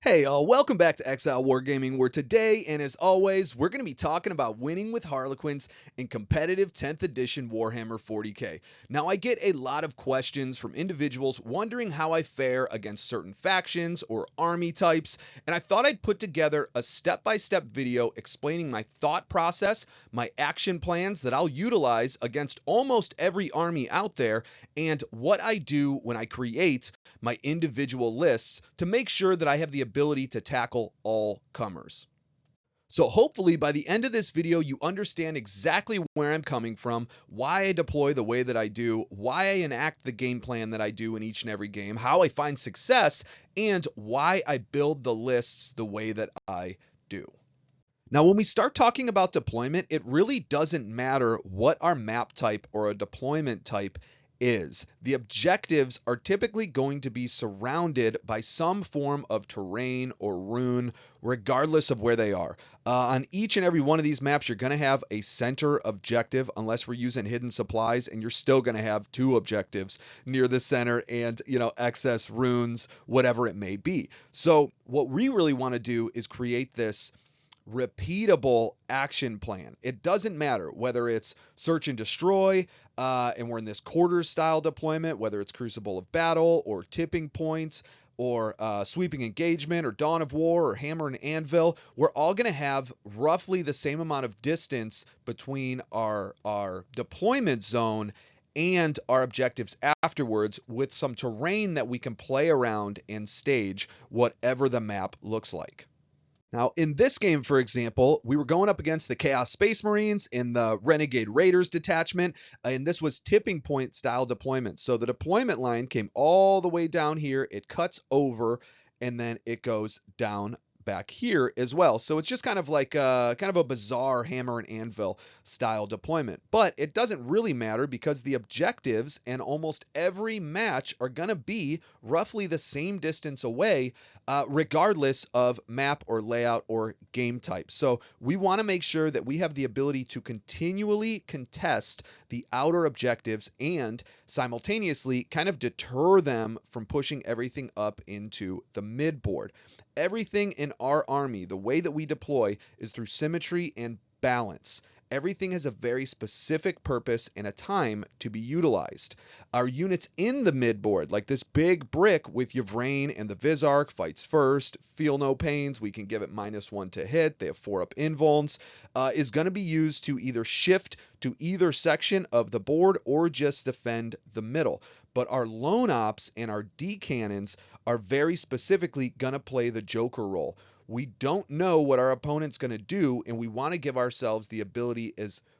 Hey all, welcome back to Exile Wargaming, where today, and as always, we're going to be talking about winning with Harlequins in competitive 10th edition Warhammer 40k. Now, I get a lot of questions from individuals wondering how I fare against certain factions or army types, and I thought I'd put together a step-by-step video explaining my thought process, my action plans that I'll utilize against almost every army out there, and what I do when I create my individual lists to make sure that I have the ability to tackle all comers. So hopefully by the end of this video, you understand exactly where I'm coming from, why I deploy the way that I do, why I enact the game plan that I do in each and every game, how I find success, and why I build the lists the way that I do. Now, when we start talking about deployment, it really doesn't matter what our map type or a deployment type is. The objectives are typically going to be surrounded by some form of terrain or rune, regardless of where they are. On each and every one of these maps, you're going to have a center objective, unless we're using hidden supplies, and you're still going to have two objectives near the center and, excess runes, whatever it may be. So what we really want to do is create this repeatable action plan. It doesn't matter whether it's search and destroy, and we're in this quarter style deployment, whether it's Crucible of Battle or Tipping Points or Sweeping Engagement or Dawn of War or Hammer and Anvil. We're all going to have roughly the same amount of distance between our deployment zone and our objectives afterwards, with some terrain that we can play around and stage whatever the map looks like. Now, in this game, for example, we were going up against the Chaos Space Marines in the Renegade Raiders detachment, and this was tipping point style deployment. So the deployment line came all the way down here, it cuts over, and then it goes down back here as well. So it's just kind of like a bizarre hammer and anvil style deployment. But it doesn't really matter because the objectives and almost every match are going to be roughly the same distance away, regardless of map or layout or game type. So we want to make sure that we have the ability to continually contest the outer objectives and simultaneously kind of deter them from pushing everything up into the mid board. Everything in our army, the way that we deploy, is through symmetry and balance. Everything has a very specific purpose and a time to be utilized. Our units in the midboard, like this big brick with Yvraine and the Vizarch, fights first, feel no pains, we can give it -1 to hit, they have 4-up invulns, is going to be used to either shift to either section of the board or just defend the middle. But our lone ops and our D cannons are very specifically going to play the Joker role. We don't know what our opponent's going to do, and we want to give ourselves the ability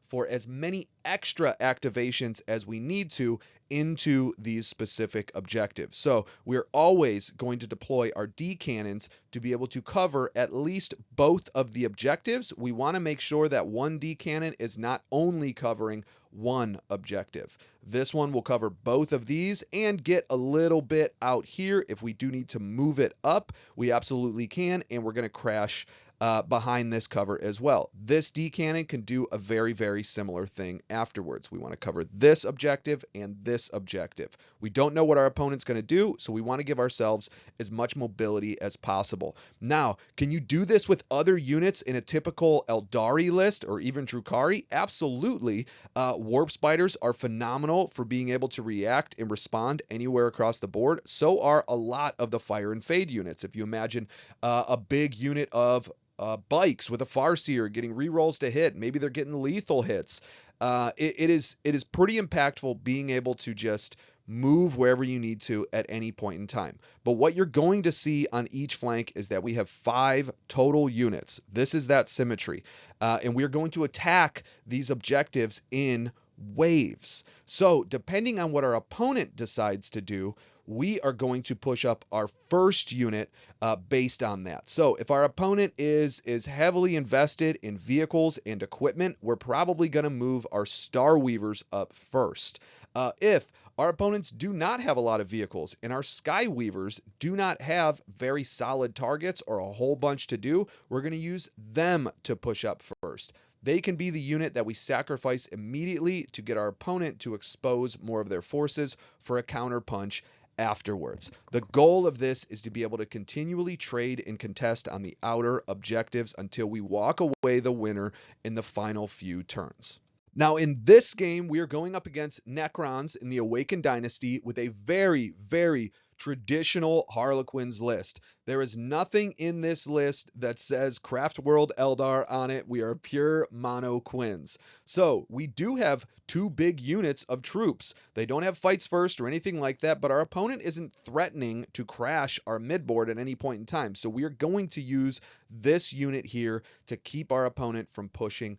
for as many extra activations as we need to into these specific objectives. So we're always going to deploy our D cannons to be able to cover at least both of the objectives. We want to make sure that one D cannon is not only covering one objective. This one will cover both of these and get a little bit out here. If we do need to move it up, we absolutely can, and we're going to crash behind this cover as well. This D cannon can do a very, very similar thing afterwards. We want to cover this objective and this objective. We don't know what our opponent's going to do, so we want to give ourselves as much mobility as possible. Now, can you do this with other units in a typical Eldari list or even Drukhari? Absolutely. Warp Spiders are phenomenal for being able to react and respond anywhere across the board. So are a lot of the Fire and Fade units. If you imagine a big unit of bikes with a Farseer getting rerolls to hit, maybe they're getting lethal hits. It is pretty impactful being able to just move wherever you need to at any point in time. But what you're going to see on each flank is that we have 5 total units. This is that symmetry. And we're going to attack these objectives in waves. So depending on what our opponent decides to do, we are going to push up our first unit based on that. So if our opponent is heavily invested in vehicles and equipment, we're probably going to move our Star Weavers up first. If our opponents do not have a lot of vehicles and our Sky Weavers do not have very solid targets or a whole bunch to do, we're going to use them to push up first. They can be the unit that we sacrifice immediately to get our opponent to expose more of their forces for a counter punch afterwards. The goal of this is to be able to continually trade and contest on the outer objectives until we walk away the winner in the final few turns. Now, in this game, we are going up against Necrons in the Awakened Dynasty with a very, very traditional Harlequins list. There is nothing in this list that says Craft World Eldar on it. We are pure Monoquins. So we do have two big units of troops. They don't have fights first or anything like that, but our opponent isn't threatening to crash our midboard at any point in time. So we are going to use this unit here to keep our opponent from pushing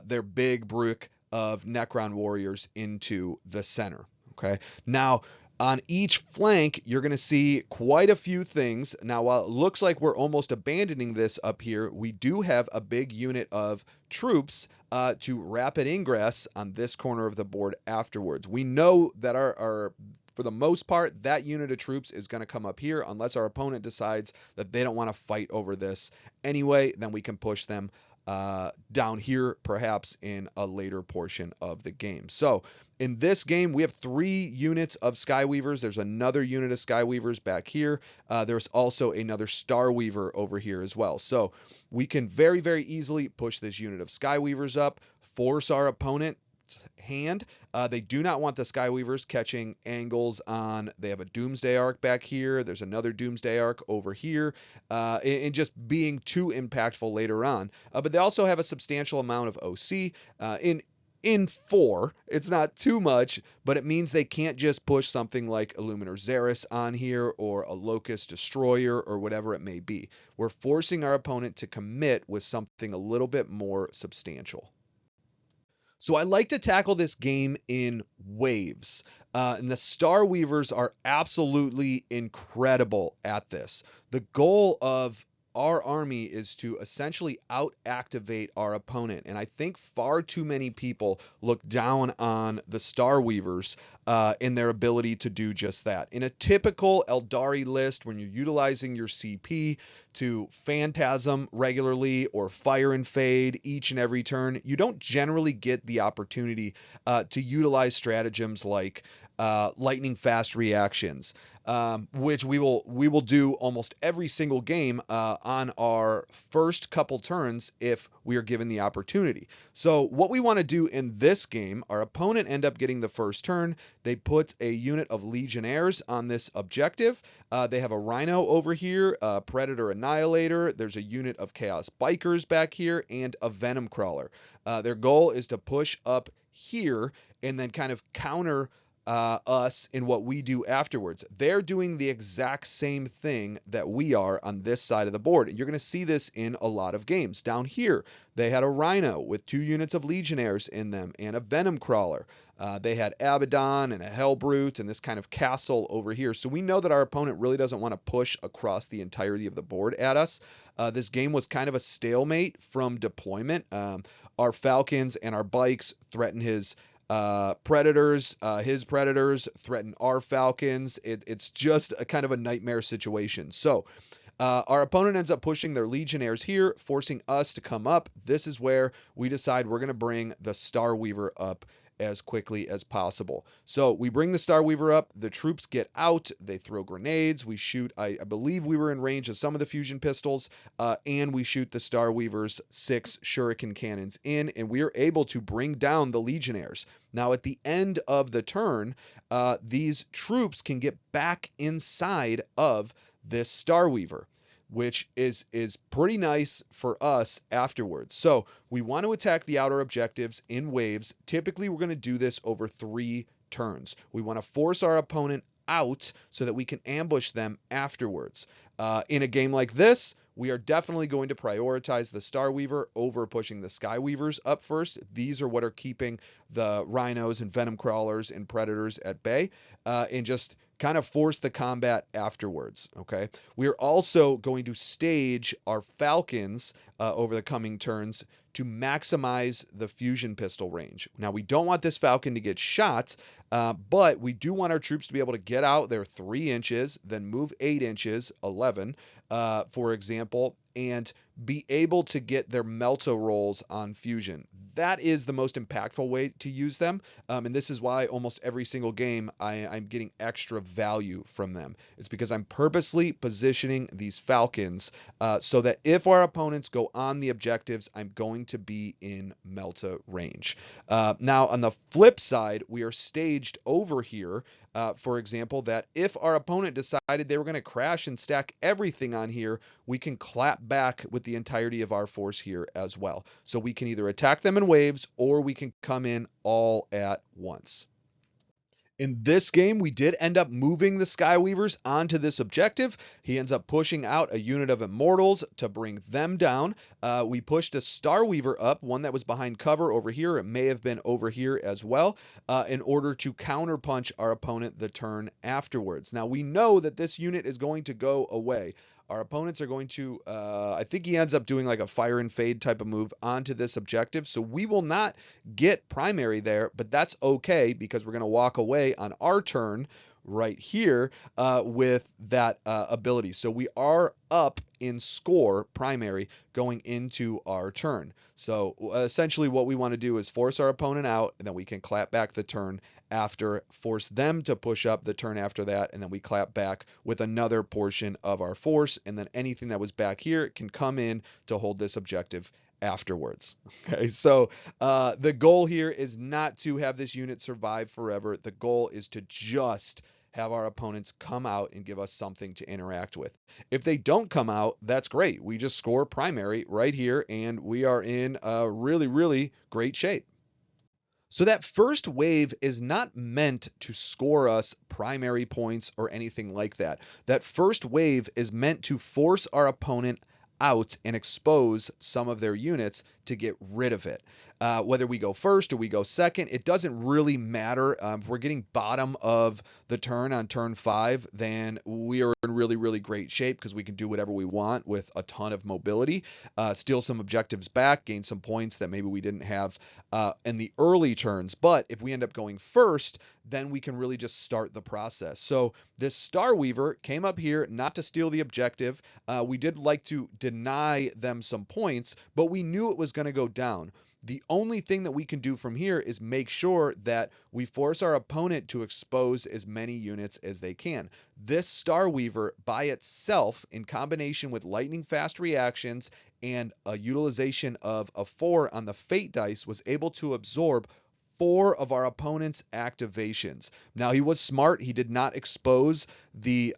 their big brick of Necron warriors into the center. Okay. Now, on each flank, you're going to see quite a few things. Now, while it looks like we're almost abandoning this up here, we do have a big unit of troops to rapid ingress on this corner of the board afterwards. We know that for the most part, that unit of troops is going to come up here unless our opponent decides that they don't want to fight over this anyway. Then we can push them down here, perhaps in a later portion of the game. So in this game, we have 3 units of Skyweavers. There's another unit of Skyweavers back here. There's also another Starweaver over here as well. So we can very, very easily push this unit of Skyweavers up, force our opponent hand. They do not want the Skyweavers catching angles on. They have a Doomsday Arc back here. There's another Doomsday Arc over here, and just being too impactful later on. But they also have a substantial amount of OC in 4. It's not too much, but it means they can't just push something like Illuminator Xeris on here or a Locust Destroyer or whatever it may be. We're forcing our opponent to commit with something a little bit more substantial. So I like to tackle this game in waves, and the Starweavers are absolutely incredible at this. The goal of our army is to essentially out-activate our opponent, and I think far too many people look down on the Starweavers in their ability to do just that. In a typical Eldari list, when you're utilizing your CP to Phantasm regularly or Fire and Fade each and every turn, you don't generally get the opportunity to utilize stratagems like lightning fast reactions, which we will do almost every single game on our first couple turns if we are given the opportunity. So what we want to do in this game, our opponent end up getting the first turn. They put a unit of Legionnaires on this objective. They have a Rhino over here, a Predator Annihilator. There's a unit of Chaos Bikers back here and a Venom Crawler. Their goal is to push up here and then kind of counter us in what we do afterwards. They're doing the exact same thing that we are on this side of the board. You're going to see this in a lot of games. Down here, they had a Rhino with 2 units of Legionnaires in them and a Venom Crawler. They had Abaddon and a Hellbrute and this kind of castle over here. So we know that our opponent really doesn't want to push across the entirety of the board at us. This game was kind of a stalemate from deployment. Our Falcons and our Bikes threaten his Predators. His Predators threaten our Falcons. It's just a kind of a nightmare situation. So our opponent ends up pushing their Legionnaires here, forcing us to come up. This is where we decide we're going to bring the Starweaver up as quickly as possible. So we bring the Starweaver up, the troops get out, they throw grenades, we shoot, I believe we were in range of some of the fusion pistols, and we shoot the Starweaver's 6 shuriken cannons in, and we are able to bring down the Legionnaires. Now at the end of the turn, these troops can get back inside of this Starweaver, which is pretty nice for us afterwards. So we want to attack the outer objectives in waves. Typically, we're going to do this over 3 turns. We want to force our opponent out so that we can ambush them afterwards. In a game like this, we are definitely going to prioritize the Starweaver over pushing the Skyweavers up first. These are what are keeping the Rhinos and Venom Crawlers and Predators at bay, and just kind of force the combat afterwards. Okay, we're also going to stage our Falcons over the coming turns to maximize the fusion pistol range. Now, we don't want this Falcon to get shot, but we do want our troops to be able to get out there 3 inches, then move 8 inches, 11, for example, and be able to get their melta rolls on fusion. That is the most impactful way to use them, and this is why almost every single game I'm getting extra value from them. It's because I'm purposely positioning these Falcons so that if our opponents go on the objectives, I'm going to be in melta range. Now, on the flip side, we are staged over here, for example, that if our opponent decided they were going to crash and stack everything on here, we can clap back with the entirety of our force here as well. So we can either attack them in waves or we can come in all at once. In this game, we did end up moving the Skyweavers onto this objective. He ends up pushing out a unit of Immortals to bring them down. We pushed a Starweaver up, one that was behind cover over here. It may have been over here as well, in order to counterpunch our opponent the turn afterwards. Now, we know that this unit is going to go away. Our opponents are going to, I think he ends up doing like a fire and fade type of move onto this objective. So we will not get primary there, but that's okay because we're going to walk away on our turn right here with that ability. So we are up in score primary going into our turn. So essentially what we want to do is force our opponent out, and then we can clap back the turn after, force them to push up the turn after that, and then we clap back with another portion of our force, and then anything that was back here can come in to hold this objective afterwards. Okay, so the goal here is not to have this unit survive forever. The goal is to just have our opponents come out and give us something to interact with. If they don't come out, that's great. We just score primary right here, and we are in a really, really great shape. So that first wave is not meant to score us primary points or anything like that. That first wave is meant to force our opponent out and expose some of their units to get rid of it. Whether we go first or we go second, it doesn't really matter. If we're getting bottom of the turn on turn 5, then we are in really, really great shape because we can do whatever we want with a ton of mobility, steal some objectives back, gain some points that maybe we didn't have in the early turns. But if we end up going first, then we can really just start the process. So this Starweaver came up here not to steal the objective. We did like to deny them some points, but we knew it was going to go down. The only thing that we can do from here is make sure that we force our opponent to expose as many units as they can. This Starweaver by itself, in combination with lightning fast reactions and a utilization of a 4 on the fate dice, was able to absorb 4 of our opponent's activations. Now, he was smart. He did not expose the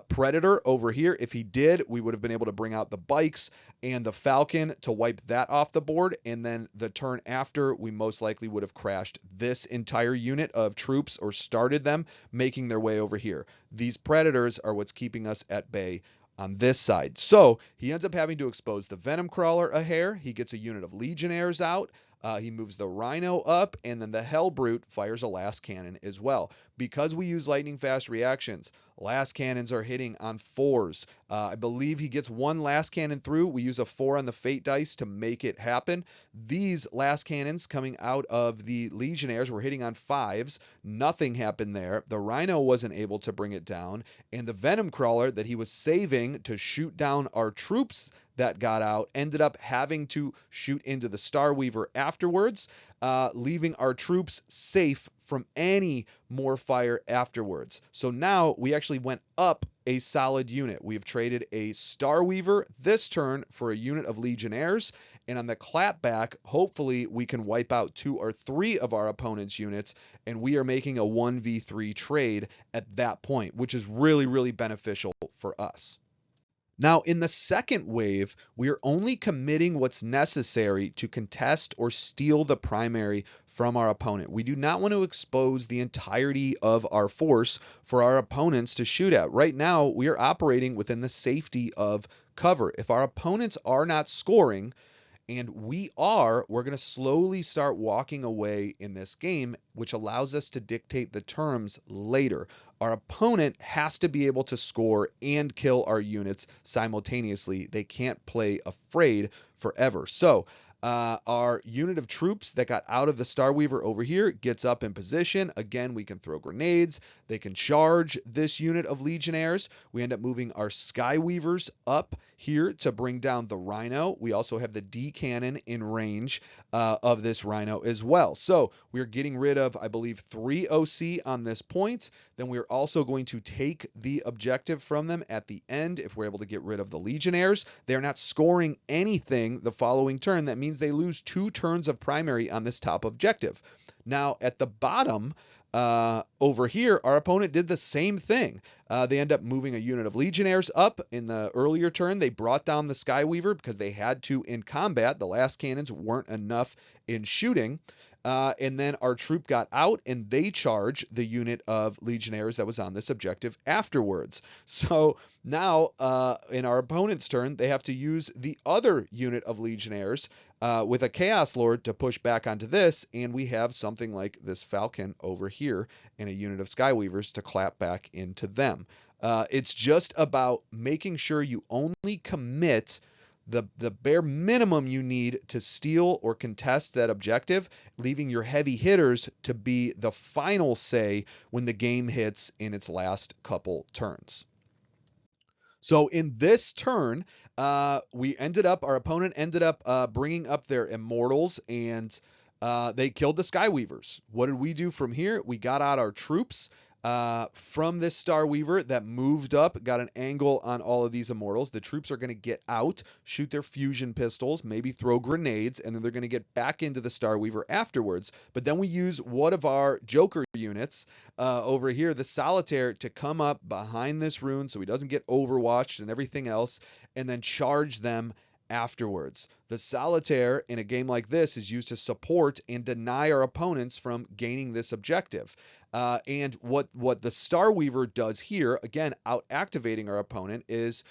Predator over here. If he did, we would have been able to bring out the bikes and the Falcon to wipe that off the board. And then the turn after, we most likely would have crashed this entire unit of troops or started them making their way over here. These Predators are what's keeping us at bay on this side. So he ends up having to expose the Venom Crawler a hair. He gets a unit of Legionnaires out. He moves the Rhino up, and then the Hellbrute fires a last cannon as well. Because we use lightning fast reactions, last cannons are hitting on 4s. I believe he gets 1 last cannon through. We use a 4 on the fate dice to make it happen. These last cannons coming out of the Legionnaires were hitting on 5s. Nothing happened there. The Rhino wasn't able to bring it down, and the Venom Crawler that he was saving to shoot down our troops that got out ended up having to shoot into the Starweaver afterwards, leaving our troops safe from any more fire afterwards. So now we actually went up a solid unit. We have traded a Starweaver this turn for a unit of Legionnaires, and on the clapback, hopefully we can wipe out 2 or 3 of our opponent's units, and we are making a 1v3 trade at that point, which is really, really beneficial for us. Now, in the second wave, we are only committing what's necessary to contest or steal the primary from our opponent. We do not want to expose the entirety of our force for our opponents to shoot at. Right now, we are operating within the safety of cover. If our opponents are not scoring, and we're going to slowly start walking away in this game, which allows us to dictate the terms later. Our opponent has to be able to score and kill our units simultaneously. They can't play afraid forever. So Our unit of troops that got out of the Starweaver over here gets up in position. Again, we can throw grenades. They can charge this unit of Legionnaires. We end up moving our Skyweavers up here to bring down the Rhino. We also have the D cannon in range of this Rhino as well. So we're getting rid of, I believe, 3 OC on this point. Then we're also going to take the objective from them at the end if we're able to get rid of the Legionnaires. They're not scoring anything the following turn. That means they lose 2 turns of primary on this top objective. Now at the bottom, over here, our opponent did the same thing. They end up moving a unit of Legionnaires up. In the earlier turn, they brought down the Skyweaver because they had to in combat. The last cannons weren't enough in shooting. And then our troop got out and they charge the unit of Legionnaires that was on this objective afterwards. So now in our opponent's turn, they have to use the other unit of Legionnaires with a Chaos Lord to push back onto this. And we have something like this Falcon over here and a unit of Skyweavers to clap back into them. It's just about making sure you only commit the bare minimum you need to steal or contest that objective, leaving your heavy hitters to be the final say when the game hits in its last couple turns. So in this turn, our opponent ended up bringing up their Immortals, and they killed the Skyweavers. What did we do from here? We got out our troops from this Starweaver that moved up, got an angle on all of these Immortals. The troops are going to get out, shoot their fusion pistols, maybe throw grenades, and then they're going to get back into the Starweaver afterwards. But then we use one of our Joker units over here, the Solitaire, to come up behind this rune so he doesn't get overwatched and everything else, and then charge them afterwards. The Solitaire in a game like this is used to support and deny our opponents from gaining this objective. And what the Starweaver does here, again, out activating our opponent, is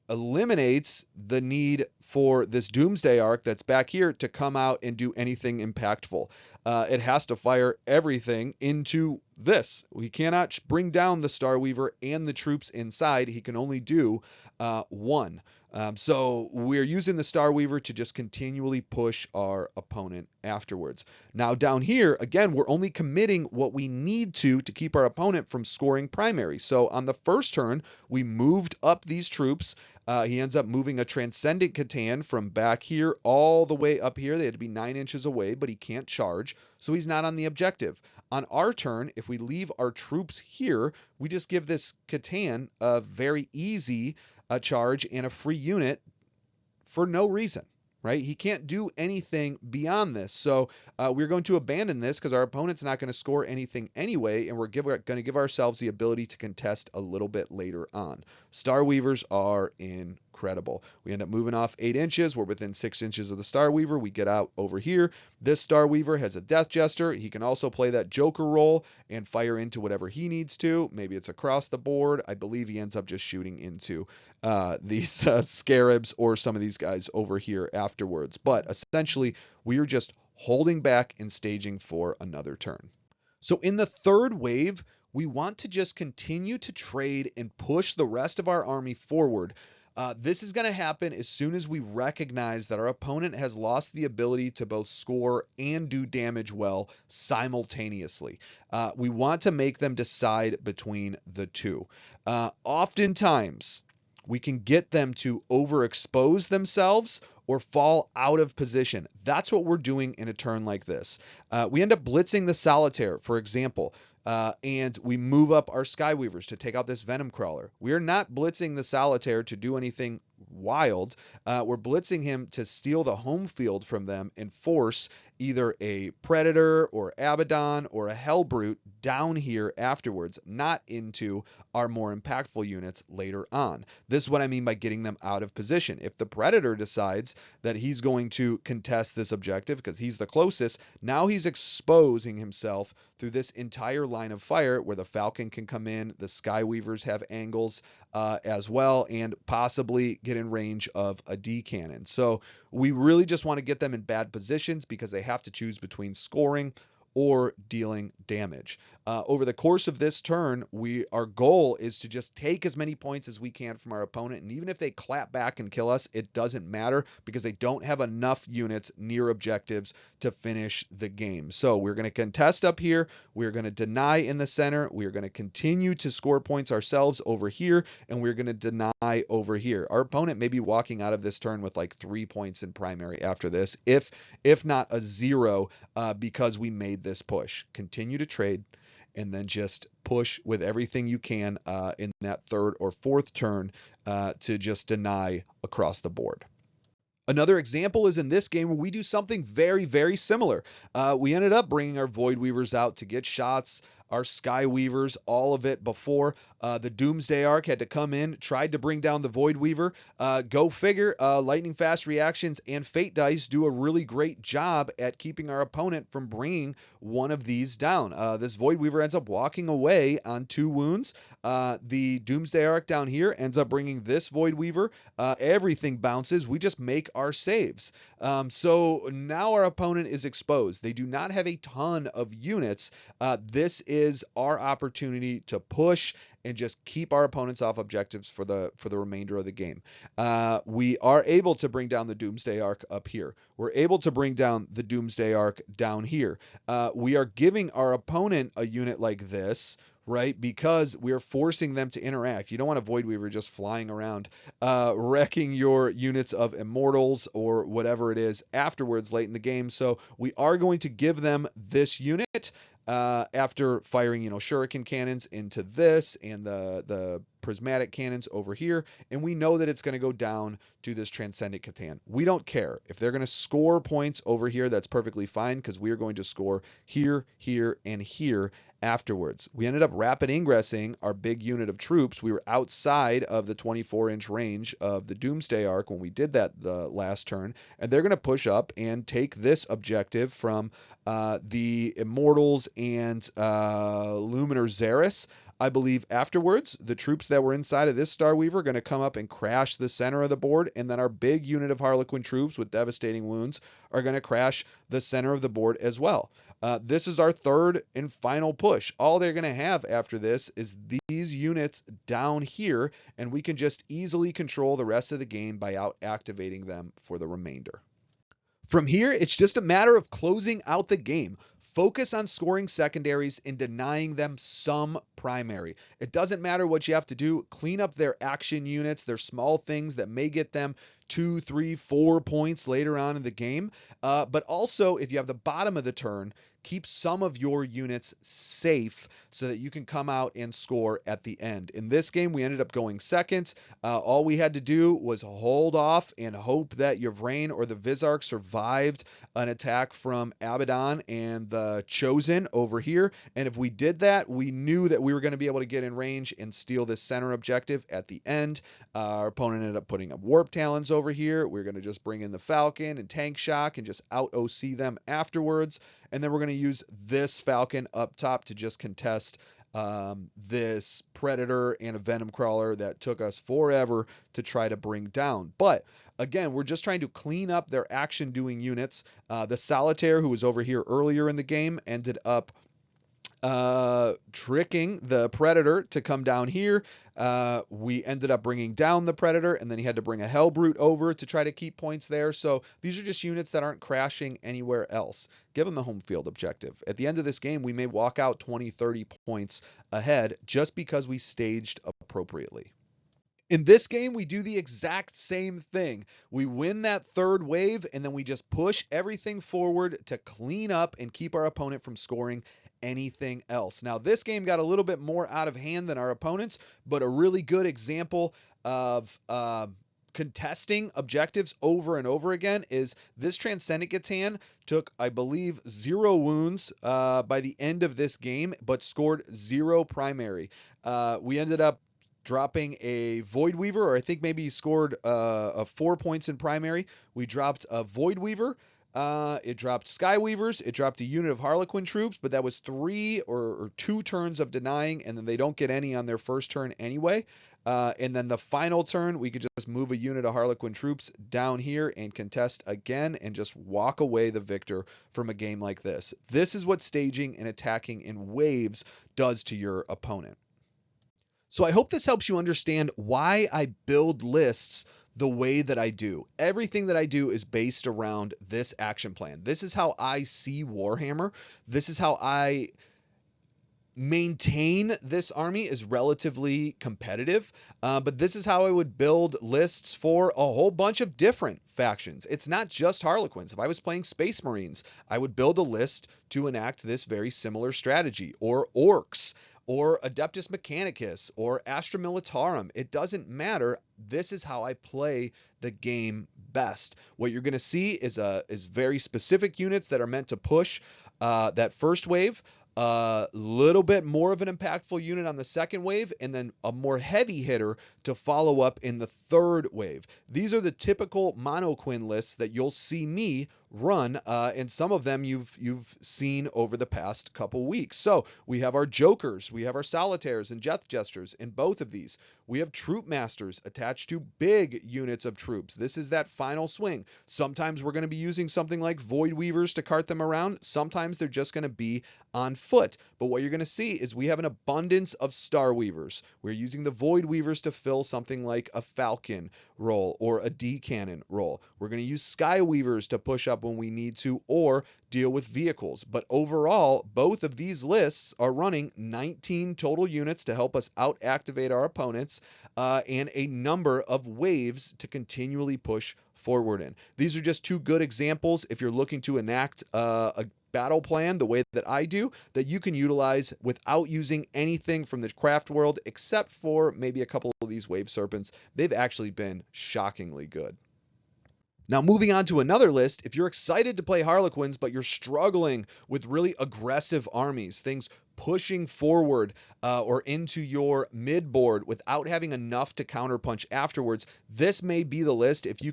eliminates the need for this Doomsday Arc that's back here to come out and do anything impactful. It has to fire everything into this. He cannot bring down the Starweaver and the troops inside. He can only do one. So we're using the Starweaver to just continually push our opponent afterwards. Now down here, again, we're only committing what we need to keep our opponent from scoring primary. So on the first turn, we moved up these troops. He ends up moving a Transcendent Catan from back here all the way up here. They had to be 9 inches away, but he can't charge, so he's not on the objective. On our turn, if we leave our troops here, we just give this Catan a very easy charge and a free unit for no reason, right? He can't do anything beyond this. So we're going to abandon this because our opponent's not going to score anything anyway, and we're going to give ourselves the ability to contest a little bit later on. Starweavers are incredible. We end up moving off 8 inches. We're within 6 inches of the Starweaver. We get out over here. This Starweaver has a Death Jester. He can also play that Joker role and fire into whatever he needs to. Maybe it's across the board. I believe he ends up just shooting into these Scarabs or some of these guys over here afterwards. But essentially, we are just holding back and staging for another turn. So in the third wave, we want to just continue to trade and push the rest of our army forward. This is going to happen as soon as we recognize that our opponent has lost the ability to both score and do damage well simultaneously. We want to make them decide between the two. Oftentimes, we can get them to overexpose themselves or fall out of position. That's what we're doing in a turn like this. We end up blitzing the Solitaire, for example, and we move up our Skyweavers to take out this Venom Crawler. We're not blitzing the Solitaire to do anything wild. We're blitzing him to steal the home field from them and force either a Predator or Abaddon or a Hellbrute down here afterwards, not into our more impactful units later on. This is what I mean by getting them out of position. If the Predator decides that he's going to contest this objective because he's the closest, now he's exposing himself through this entire line of fire where the Falcon can come in, the Skyweavers have angles as well, and possibly get in range of a D cannon. So we really just want to get them in bad positions because they have to choose between scoring or dealing damage. Over the course of this turn, our goal is to just take as many points as we can from our opponent, and even if they clap back and kill us, it doesn't matter because they don't have enough units near objectives to finish the game. So we're going to contest up here, we're going to deny in the center, we're going to continue to score points ourselves over here, and we're going to deny over here. Our opponent may be walking out of this turn with like 3 points in primary after this, if not a 0, because we made this push. Continue to trade, and then just push with everything you can in that third or fourth turn to just deny across the board. Another example is in this game where we do something very, very similar. We ended up bringing our Void Weavers out to get shots, our Sky Weavers, all of it before the Doomsday Arc had to come in, tried to bring down the Void Weaver. Go figure, lightning fast reactions and Fate Dice do a really great job at keeping our opponent from bringing one of these down. This Void Weaver ends up walking away on 2 wounds. The Doomsday Arc down here ends up bringing this Void Weaver. Everything bounces. We just make our saves. So now our opponent is exposed. They do not have a ton of units. This is our opportunity to push and just keep our opponents off objectives for the remainder of the game. We are able to bring down the Doomsday Arc up here. We're able to bring down the Doomsday Arc down here. We are giving our opponent a unit like this, right? Because we're forcing them to interact. You don't want a Void Weaver just flying around, wrecking your units of Immortals or whatever it is afterwards late in the game. So we are going to give them this unit after firing, shuriken cannons into this and the prismatic cannons over here, and we know that it's going to go down to this Transcendent Catan. We don't care. If they're going to score points over here, that's perfectly fine, because we are going to score here, here, and here afterwards. We ended up rapid ingressing our big unit of troops. We were outside of the 24-inch range of the Doomsday Arc when we did that the last turn, and they're going to push up and take this objective from the Immortals and Luminar Xeris. I believe afterwards, the troops that were inside of this Star Weaver are going to come up and crash the center of the board, and then our big unit of Harlequin troops with devastating wounds are going to crash the center of the board as well. This is our third and final push. All they're going to have after this is these units down here, and we can just easily control the rest of the game by activating them for the remainder. From here, it's just a matter of closing out the game. Focus on scoring secondaries and denying them some primary. It doesn't matter what you have to do. Clean up their action units, their small things that may get them 2, 3, 4 points later on in the game. But also, if you have the bottom of the turn, keep some of your units safe so that you can come out and score at the end. In this game, we ended up going second. All we had to do was hold off and hope that Yvraine or the Vizark survived an attack from Abaddon and the Chosen over here. And if we did that, we knew that we were going to be able to get in range and steal this center objective at the end. Our opponent ended up putting up Warp Talons over here. We're going to just bring in the Falcon and Tank Shock and just out OC them afterwards. And then we're going to use this Falcon up top to just contest this Predator and a Venom Crawler that took us forever to try to bring down. But again, we're just trying to clean up their action doing units. The Solitaire, who was over here earlier in the game, ended up tricking the Predator to come down here. We ended up bringing down the Predator, and then he had to bring a Hellbrute over to try to keep points there. So these are just units that aren't crashing anywhere else. Give them the home field objective. At the end of this game, we may walk out 20, 30 points ahead just because we staged appropriately. In this game, we do the exact same thing. We win that third wave, and then we just push everything forward to clean up and keep our opponent from scoring anything else. Now, this game got a little bit more out of hand than our opponents, but a really good example of contesting objectives over and over again is this Transcendent Catan took, I believe, 0 wounds by the end of this game, but scored 0 primary. We ended up dropping a Void Weaver, or I think maybe he scored 4 points in primary. We dropped a Void Weaver. It dropped Sky Weavers. It dropped a unit of Harlequin troops, but that was 3 or 2 turns of denying, and then they don't get any on their first turn anyway. And then the final turn, we could just move a unit of Harlequin troops down here and contest again and just walk away the victor from a game like this. This is what staging and attacking in waves does to your opponent. So I hope this helps you understand why I build lists the way that I do. Everything that I do is based around this action plan. This is how I see Warhammer. This is how I maintain this army is relatively competitive, but this is how I would build lists for a whole bunch of different factions. It's not just Harlequins. If I was playing Space Marines, I would build a list to enact this very similar strategy, or Orcs, or Adeptus Mechanicus, or Astra Militarum. It doesn't matter. This is how I play the game best. What you're going to see is very specific units that are meant to push that first wave, a little bit more of an impactful unit on the second wave, and then a more heavy hitter to follow up in the third wave. These are the typical Monoquin lists that you'll see me run, and some of them you've seen over the past couple weeks. So we have our Jokers, we have our Solitaires and Death Jesters in both of these. We have Troop Masters attached to big units of troops. This is that final swing. Sometimes we're going to be using something like Void Weavers to cart them around. Sometimes they're just going to be on foot. But what you're going to see is we have an abundance of Star Weavers. We're using the Void Weavers to fill something like a Falcon role or a D-Cannon role. We're going to use Sky Weavers to push up when we need to, or deal with vehicles. But overall, both of these lists are running 19 total units to help us out activate our opponents, and a number of waves to continually push forward in. These are just two good examples if you're looking to enact a battle plan the way that I do, that you can utilize without using anything from the craft world, except for maybe a couple of these wave serpents. They've actually been shockingly good. Now, moving on to another list, if you're excited to play Harlequins, but you're struggling with really aggressive armies, things pushing forward or into your mid board without having enough to counterpunch afterwards, this may be the list. If you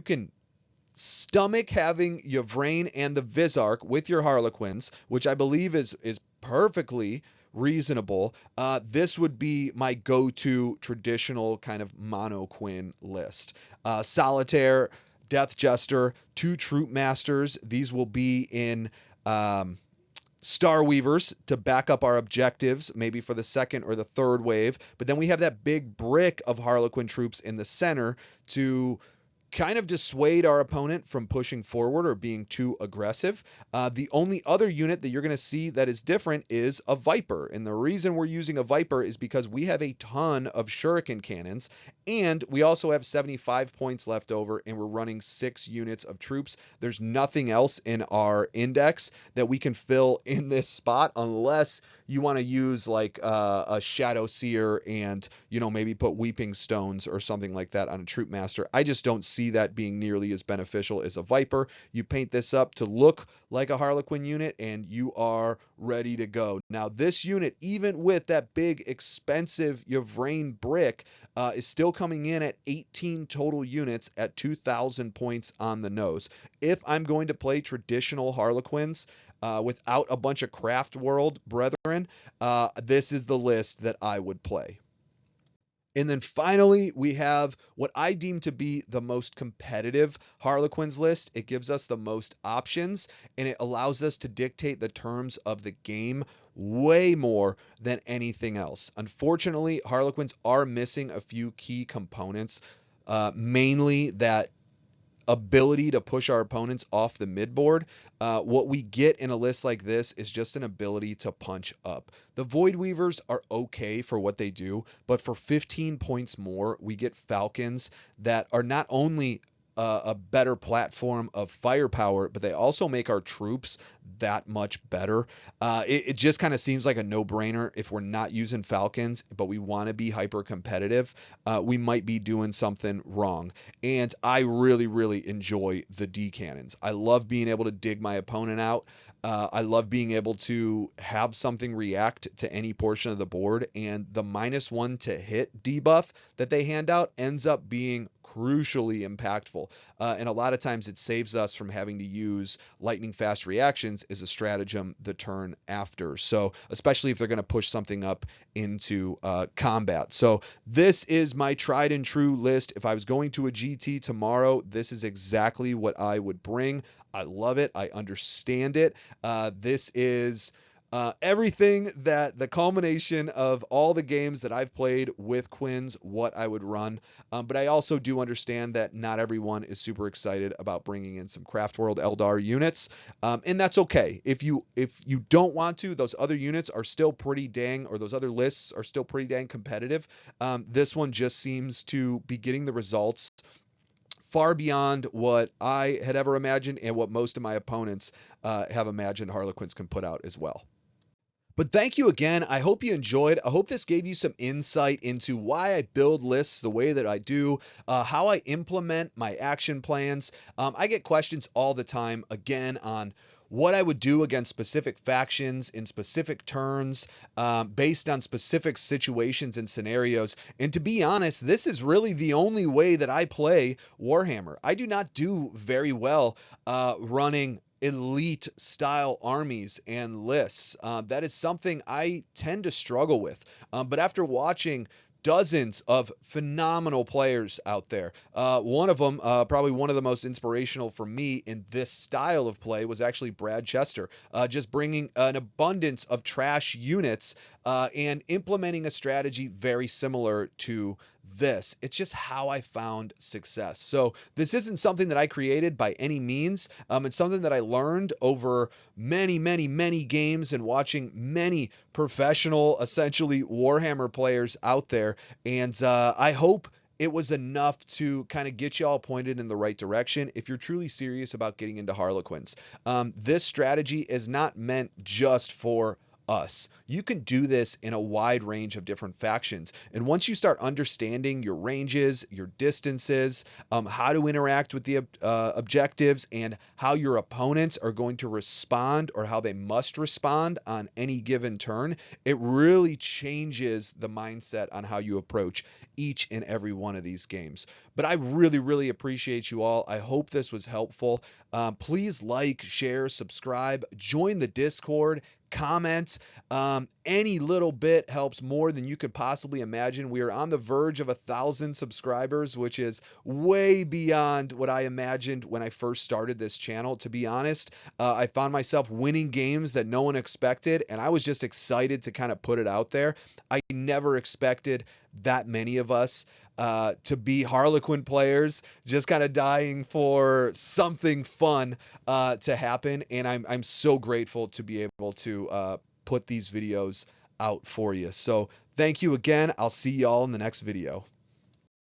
can stomach having Yvraine and the Vizarch with your Harlequins, which I believe is perfectly reasonable, this would be my go-to traditional kind of Monoquin list. Solitaire, Death Jester, 2 Troop Masters. These will be in Star Weavers to back up our objectives, maybe for the second or the third wave. But then we have that big brick of Harlequin troops in the center to kind of dissuade our opponent from pushing forward or being too aggressive. The only other unit that you're going to see that is different is a Viper. And the reason we're using a Viper is because we have a ton of Shuriken cannons, and we also have 75 points left over, and we're running 6 units of troops. There's nothing else in our index that we can fill in this spot unless you want to use like a Shadow Seer and, maybe put Weeping Stones or something like that on a Troop Master. I just don't see that being nearly as beneficial as a Viper. You paint this up to look like a Harlequin unit and you are ready to go. Now this unit, even with that big expensive Yvraine brick, is still coming in at 18 total units at 2,000 points on the nose. If I'm going to play traditional Harlequins without a bunch of craft world brethren, this is the list that I would play. And then finally, we have what I deem to be the most competitive Harlequins list. It gives us the most options, and it allows us to dictate the terms of the game way more than anything else. Unfortunately, Harlequins are missing a few key components, mainly that ability to push our opponents off the midboard. What we get in a list like this is just an ability to punch up. The Void Weavers are okay for what they do, but for 15 points more, we get Falcons that are not only a better platform of firepower, but they also make our troops that much better. It just kind of seems like a no-brainer. If we're not using Falcons, but we want to be hyper competitive, we might be doing something wrong. And I really, really enjoy the D cannons. I love being able to dig my opponent out. I love being able to have something react to any portion of the board, and the -1 to hit debuff that they hand out ends up being crucially impactful. And a lot of times it saves us from having to use lightning fast reactions as a stratagem the turn after. So especially if they're going to push something up into combat. So this is my tried and true list. If I was going to a GT tomorrow, this is exactly what I would bring. I love it. I understand it. This is everything that the culmination of all the games that I've played with Quins, what I would run. But I also do understand that not everyone is super excited about bringing in some Craft World Eldar units. And that's okay. If you don't want to, those other units are still pretty dang, or those other lists are still pretty dang competitive. This one just seems to be getting the results far beyond what I had ever imagined and what most of my opponents have imagined Harlequins can put out as well. But thank you again. I hope you enjoyed. I hope this gave you some insight into why I build lists the way that I do, how I implement my action plans. I get questions all the time, again, on what I would do against specific factions in specific turns, based on specific situations and scenarios. And to be honest, this is really the only way that I play Warhammer. I do not do very well running elite style armies and lists. That is something I tend to struggle with. But after watching dozens of phenomenal players out there, one of them, probably one of the most inspirational for me in this style of play, was actually Brad Chester, just bringing an abundance of trash units and implementing a strategy very similar to this. It's just how I found success. So this isn't something that I created by any means. It's something that I learned over many, many, many games and watching many professional, essentially Warhammer players out there. And I hope it was enough to kind of get you all pointed in the right direction if you're truly serious about getting into Harlequins. This strategy is not meant just for us. You can do this in a wide range of different factions. And once you start understanding your ranges, your distances, how to interact with the objectives, and how your opponents are going to respond or how they must respond on any given turn, it really changes the mindset on how you approach each and every one of these games. But I really, really appreciate you all. I hope this was helpful. Please like, share, subscribe, join the Discord, comment. Any little bit helps more than you could possibly imagine. We are on the verge of 1,000 subscribers, which is way beyond what I imagined when I first started this channel. To be honest, I found myself winning games that no one expected, and I was just excited to kind of put it out there. I never expected that many of us to be Harlequin players, just kind of dying for something fun to happen. And I'm so grateful to be able to put these videos out for you. So thank you again. I'll see y'all in the next video.